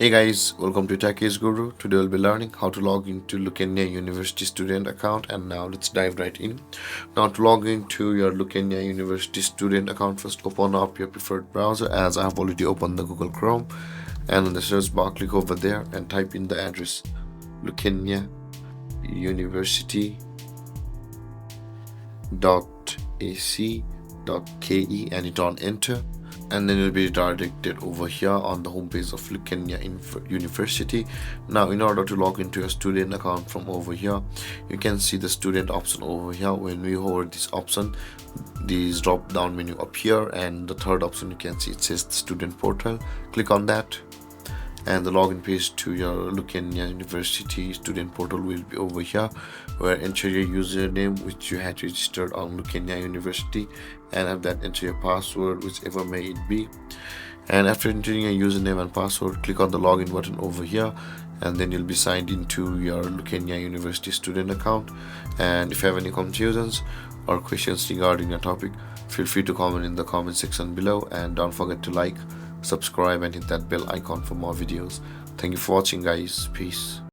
Hey guys, welcome to Techies Guru. Today we'll be learning how to log into Lukenya University student account, and now let's dive right in. Now to log into your Lukenya University student account, first open up your preferred browser, as I have already opened the Google Chrome, and in the search bar click over there and type in the address Lukenya University.ac.ke and hit on enter, and then you'll be redirected over here on the homepage of Lukenya University. Now in order to log into your student account from over here, you can see the student option over here. When we hover this option, this drop down menu appear, and the third option you can see it says the student portal. Click on that, and the login page to your Lukenya University student portal will be over here, where enter your username which you had registered on Lukenya University, and after that enter your password, whichever may it be. And after entering your username and password, click on the login button over here, and then you'll be signed into your Lukenya University student account. And if you have any confusions or questions regarding your topic, feel free to comment in the comment section below, and don't forget to like, subscribe and hit that bell icon for more videos. Thank you for watching guys. Peace.